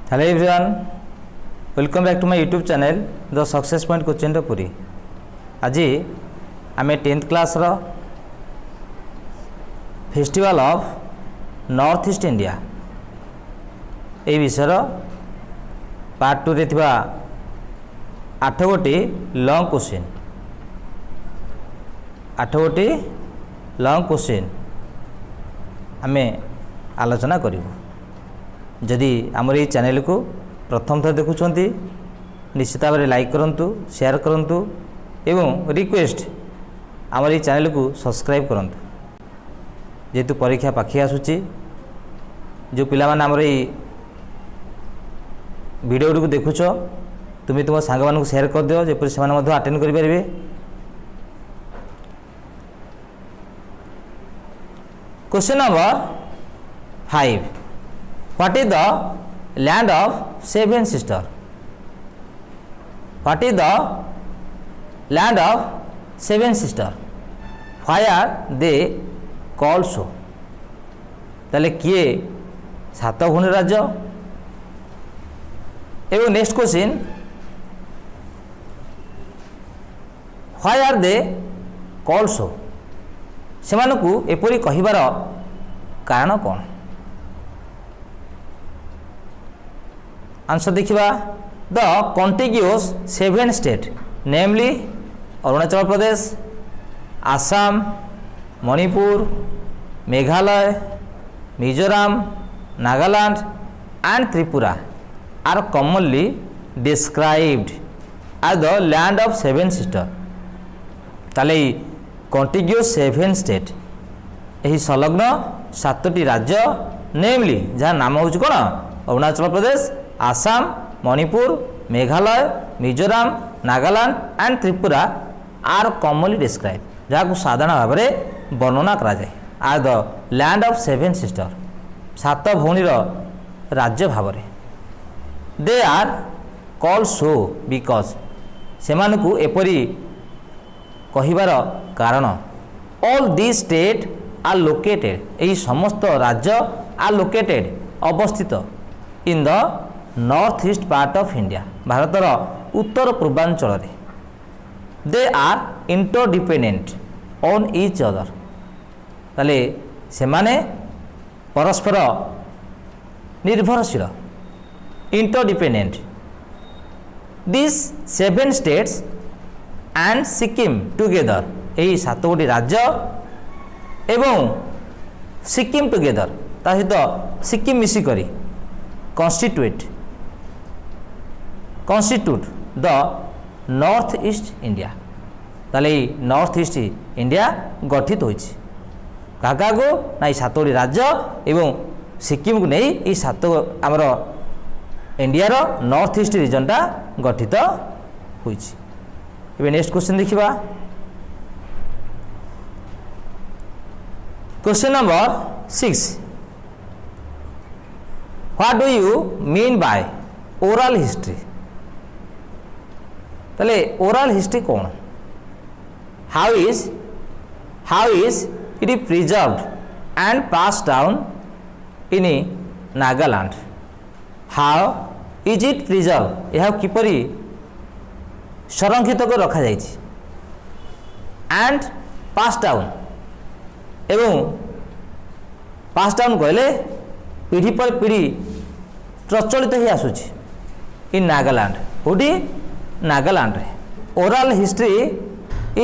Hello everyone, welcome back to my YouTube channel The Success Point Coaching Puri. आज आम 10th class रो festival of North East India ए विषय part 2 रे थिबा 8 गोटी लॉन्ग क्वेश्चन 8 गोटी लॉन्ग क्वेश्चन आमे आलोचना करिवो। जदि आमर ये चैनल को प्रथम थर देखुंट निश्चित भाव में लाइक करूँ, शेयर करूँ एवं रिक्वेस्ट आमर ये चैनल को सब्सक्राइब करूँ। जेहेतु परीक्षा पाखी आसूची जो पिला माने आमर ये वीडियो को देखुच तुम्हें तुम सांग मान शेयर कर दियो जेपरि से अटेंड करि परिबे। Question number 5, What is the land of seven sisters? What is the land of seven sisters? Why are they called so? ताले किए सात भूमि राज्य एवं next question Why are they called so? सेमानकु एपरि कहिबार कारण कौन? आंसर देखिबा the contiguous 7 state namely Arunachal Pradesh, Assam, Manipur, Meghalaya, Mizoram, Nagaland and Tripura are commonly described as the land of 7 sister. ताले कॉन्टिग्यूअस 7 स्टेट यही संलग्न 7टी राज्य नेमली जहाँ नाम हूँ कौन Arunachal Pradesh, Assam, Manipur, Meghalaya, Mizoram, Nagaland and Tripura are commonly describe जहाँ साधारण भाव में वर्णना करा जाए are the land of 7 sister 7 भौणीर राज्य भाव में। They are called so because सेमानकु एपरी कहिबार कारण all the state are located यही समस्त राज्य आर लोकेटेड अवस्थित in the North East part of India भारतर उत्तर पूर्वांचल रे। They are interdependent on each other ताले सेमाने परस्पर निर्भरशील interdependent. This 7 states and Sikkim together यही 7 गोटी राज्य एवं सिक्किम टुगेदर ता सहित सिक्किम मिसिकरी constitute the North East India. ताले नॉर्थ ईस्ट इंडिया गठित होइछि काका को ना 7 गोटी राज्य एवं सिक्किम को नहीं ये 7 आमर इंडिया रो नॉर्थ ईस्ट रीजनटा गठित होइछि। एबे नेक्स्ट क्वेश्चन देखिबा। Question number 6, What do you mean by oral history? ताले oral history कौन? How is it preserved and passed down in Nagaland? How is it preserved? यह किपरि संरक्षित कर रखा जाइछि and passed down एवं passed down कहले पीढ़ी पर पीढ़ी प्रचलित ही आसुछि इन नागालैंड कोडी नागालैंड रे। Oral history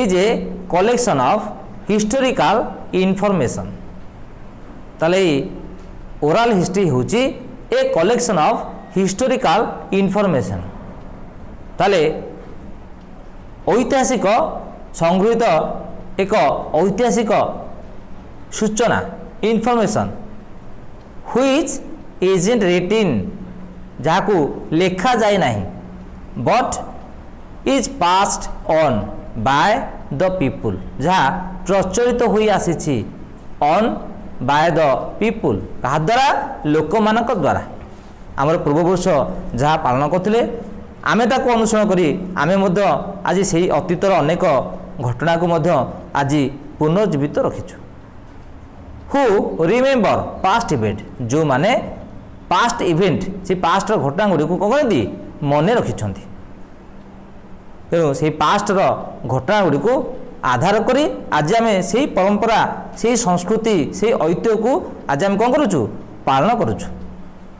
is a collection of historical information. ताले ओरल हिस्ट्री होची a collection of historical information. ताले ऐतिहासिक संग्रहित एक ऐतिहासिक सूचना इनफॉरमेशन व्हिच इजंट रिटिन जहाँ लेखा जाए नहीं but is passed on by the people जहाँ प्रचलित हुई आसी ऑन बाय द पीपुल कहा द्वारा लोक मानक द्वारा आमर पूर्वपुरुष जहाँ पालन करते आमे ताको अनुसरण करी आमे मध्य आज से अतीतर अनेक घटना को मध्य आज पुनर्जीवित रखीचु। हु रिमेम्बर पास्ट इवेंट जो माने पास्ट इवेंट से पास्टर घटना गुड़ी को कौन करती मन रखिंट तेणु से पास्टर घटना गुड़ी को आधार करी आज आम से परंपरा से संस्कृति से ऐतिह्य को आज आम कौन करुचु पालन करुचु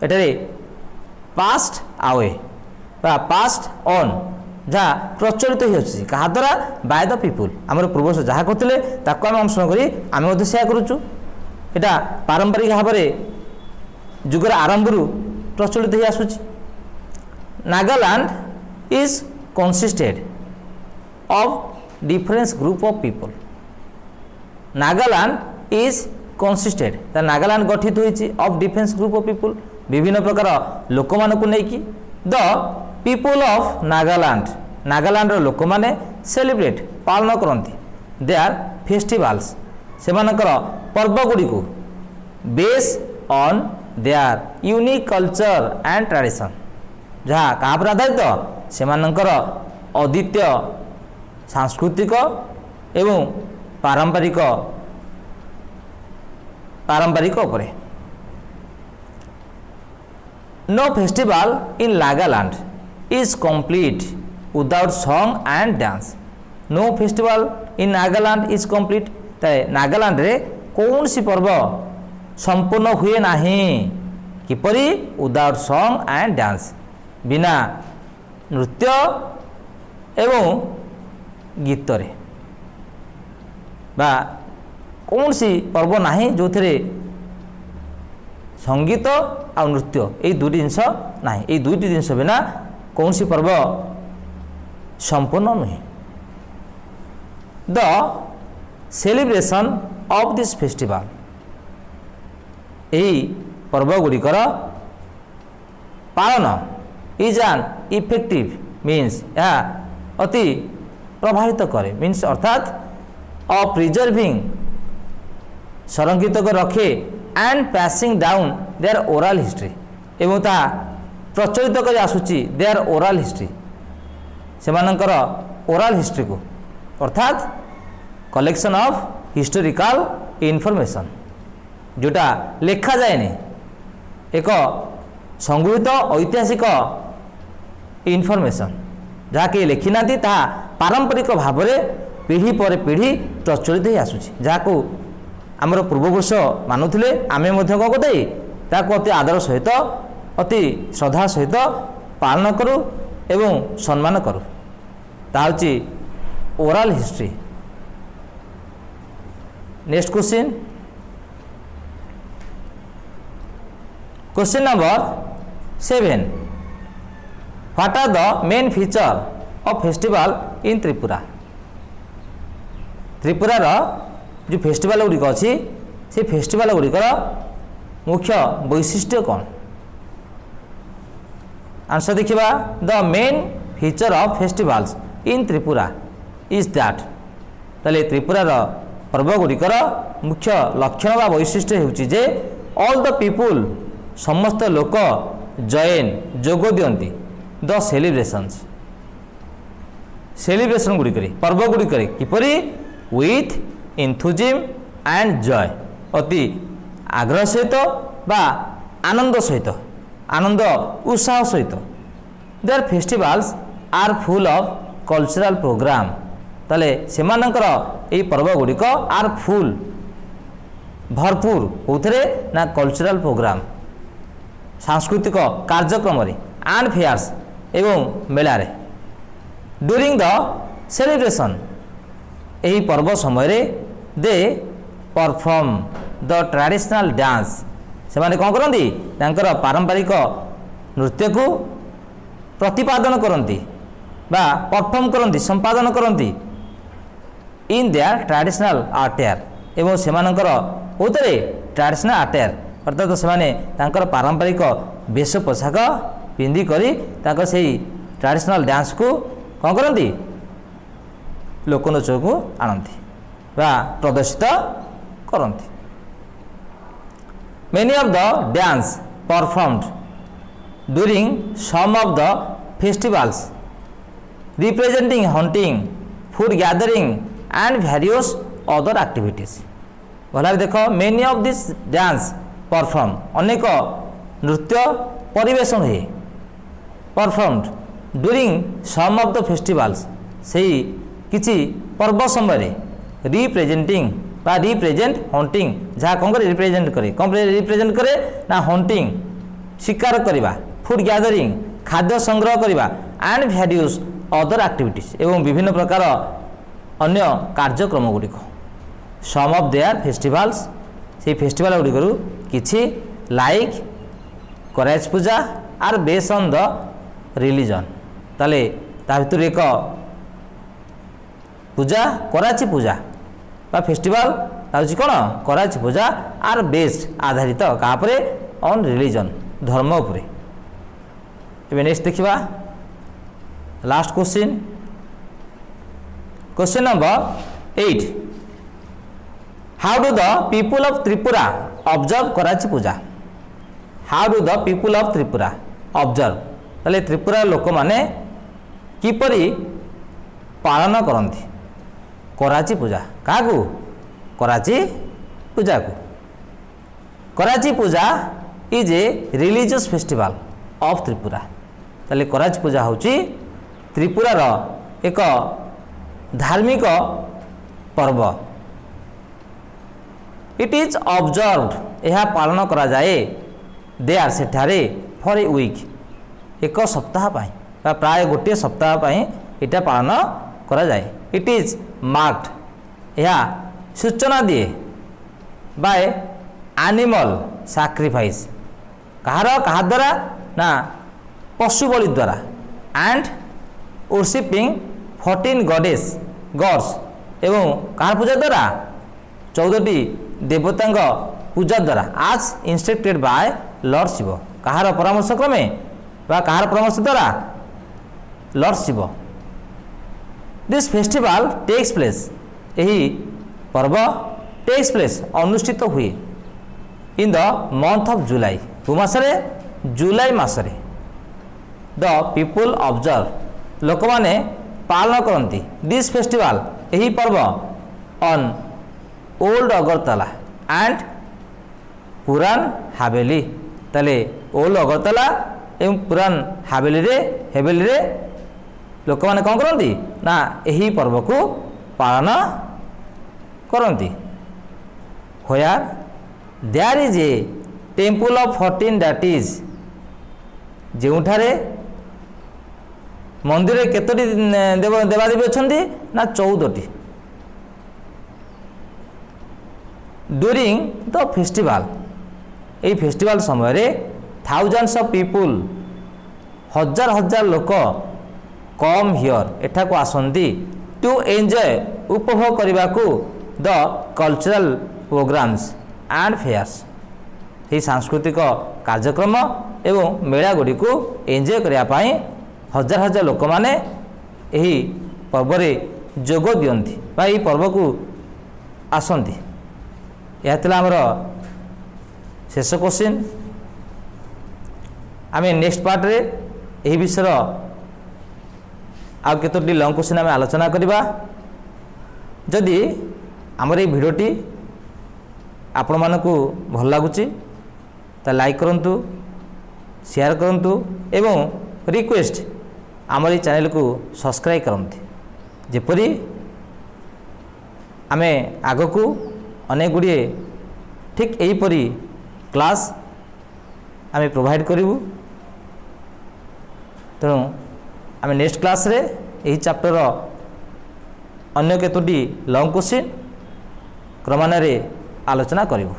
एठारे पास्ट आवे बा पास्ट ऑन जहाँ प्रचलित हो क्या द्वारा बाय द पीपुल आमर पूर्वज जहाँ करते ताको आम अनुसरण करी आम सेया करुचु एटा पारंपरिक भाव में जुगर आरंभ प्रचलित हो आसूची Nagaland is consisted of difference group of people Nagaland is consisted Nagaland गठित होती of difference group of people विभिन्न प्रकार लोक मान को लेकिन the people of Nagaland Nagaland लोक मैंने सेलिब्रेट पालन करती दे आर फेस्टिवल्स से पर्व गुड़ी को base on their unique culture and tradition जहाँ क्या पर आधारित से अद्वितीय सांस्कृतिक एवं पारंपरिक पारंपरिक उपरे no festival in Nagaland is complete without song and dance no festival in Nagaland is complete Nagaland रे कौन सी पर्व संपूर्ण हुए नहीं किपरि विदाउट सॉन्ग एंड डांस बिना नृत्य एवं गीत रे बा कौन सी पर्व नहीं जो थे संगीत आ नृत्य ये दुईटी जिनस ना ये दुईटी जिनस बिना कौन सी पर्व संपूर्ण नुहे the celebration of this festival यही पर्व गुड़िकर पालन इज एन इफेक्टिव मीन्स यह अति प्रभावित करे मीन्स अर्थात अ प्रिजर्विंग संरक्षित कर रखे and passing down their oral history एवं ता प्रचलित कर आसूची देयर ओरल हिस्ट्री से ओरल हिस्ट्री को अर्थात कलेक्शन ऑफ हिस्टोरिकल इनफॉरमेशन जोटा लेखा जाए एक संगृहित ऐतिहासिक इनफॉरमेशन जहाँ कि लिखि ना पारंपरिक भाव में पीढ़ी पर पीढ़ी प्रचलित हो आसूची जहाँ को आमर पूर्वपुरुष मानुले आमे कौन करते अति आदर सहित अति श्रद्धा सहित पालन करूँ एवं सम्मान करूँ ताऊँ oral history. Next question question number 7 what are the main feature of festival in Tripura त्रिपुरार जो फेस्टिवल गुड़िक अच्छी से फेस्टिवल गुड़िकर मुख्य वैशिष्ट्य कौन आंसर देखिबा the main feature of festivals in Tripura is that ताले त्रिपुरार पर्व गुड़िकर मुख्य लक्षण बा वैशिष्ट्य होउची जे ऑल द पीपुल समस्त लोक जॉइन जोग दियंती द सेलिब्रेशंस सेलिब्रेशन गुड़िक पर्व गुड़िक किपरि विथ एंथुजिज्म एंड जॉय अति आग्रह सहित बा आनंद सहित आनंद उत्साह सहित their festivals are full of cultural program ताले सेमानंकर एई पर्व गुड़िक आर फुल भरपूर कौथे ना कल्चरल प्रोग्राम सांस्कृतिक कार्यक्रम एंड फेयर्स एवं मेलारे ड्यूरिंग द सेलिब्रेशन यही पर्व समय they perform the traditional dance से माने कौन करती पारंपरिक नृत्य को प्रतिपादन करती बा परफॉर्म करती संपादन करती इन देयर ट्रेडिशनल आर्टेयर एवं से कौथे ट्रेडिशनल आर्टेयर अर्थात से पारंपरिक वेश पोशाक पिंधि कर से ट्रेडिशनल डांस को कौन करती लोकनृत्य को आनती बा प्रदर्शित करती many of the dance performed during some of the festivals representing hunting food gathering and various other activities भला देख many of this dance perform अनेक नृत्य परिवेशन हुए performed during some of the festivals से किसी पर्व समय रिप्रेजेंटिंग बा रिप्रेजेंट हंटिंग जहाँ कौन करे रिप्रेजेंट करे कौन रिप्रेजेंट करे ना हंटिंग शिकार करवा फूड गैदरिंग खाद्य संग्रह करवा एंड भैरियस अदर एक्टिविटीज एवं विभिन्न प्रकार अन्य कार्यक्रम गुड़िक सम ऑफ देयर फेस्टिवल्स से फेस्टिवल गुड़िकरू किछि like Kharchi Puja are base on the religion ताले ता भितर एक पूजा कराची पूजा बा फेस्टिवल ताउची कोन कराची पूजा आर बेस्ड आधारित कापरे ऑन रिलीजन धर्म उपरे। एबे नेक्स्ट देखिबा last question question number 8 how do the people of Tripura observe Kharchi Puja how do the people of Tripura observe ताले त्रिपुरा लोक माने किपरि पालन करंती कराची पूजा काकू कराची पूजा को Kharchi Puja is a religious festival of Tripura ताले कराची पूजा होची त्रिपुरार एक धार्मिक पर्व इट इज ऑब्जर्व्ड यह पालन करा जाए दे आर सेठारे फॉर ए वीक एक सप्ताह पाई प्राय गोटे सप्ताह पाई इटा पालन करा जाए इट इज मार्क्ड यह सूचना दिए बाय एनिमल सैक्रिफाइस कहा द्वारा ना पशु बलि द्वारा एंड वर्शिपिंग 14 गॉड्स एवं कहार पूजा द्वारा 14टी देवता पूजा द्वारा आज इंस्ट्रक्टेड बाय लॉर्ड शिव कहार परामर्श क्रमे बा कहार परामर्श द्वारा lord Shiva this festival takes place यही पर्व टेक्स प्लेस अनुष्ठित हुए in the month of July को मासरे जुलाई मासरे द पीपुल ऑब्जर्व लोक माने पालन करती दिस फेस्टिवल यही पर्व ऑन ओल्ड अगरतला एंड पुरान हावेली ताले ओल्ड अगरतला एवं पुरान हावेली रे लोक माने कौन करती ना यही पर्व को पालन करती होयार there is a temple of 14 that is जोठारे मंदिर केतोटी देवादेवी अच्छा ना 14टी ड्यूरिंग द फेस्टिवल ये फेस्टिवल समय थाउजेंड्स ऑफ पीपुल हजार हजार लोक कम हियर एठा को आसंती टू एंजॉय उपभोग करने को the cultural programs and fairs ये सांस्कृतिक कार्यक्रम एवं मेला गुड़ी को एंजॉय करने हजार हजार लोक माने यही पर्व जोग दियंती बा यही पर्व को आसंती यह थिला हमर शेष क्वेश्चन आम नेक्स्ट पार्ट रे यही विषय आउ केतोटी लॉन्ग क्वेश्चन आम आलोचना करवा जदि आमर ये भिडियोटी आपण मानकु भल लगुच लाइक करंतु शेयर करंतु एवं रिक्वेस्ट आमर ये चैनल को सब्सक्राइब करंतु जेपरी आमे आगकू अनेक गुड़िए ठीक यहीपरी क्लास आमे प्रोवाइड करूँ तेणु आम नेक्स्ट क्लास रे यही चैप्टर अन्य केतोटी लॉन्ग क्वेश्चन क्रमान्वये आलोचना करूँ।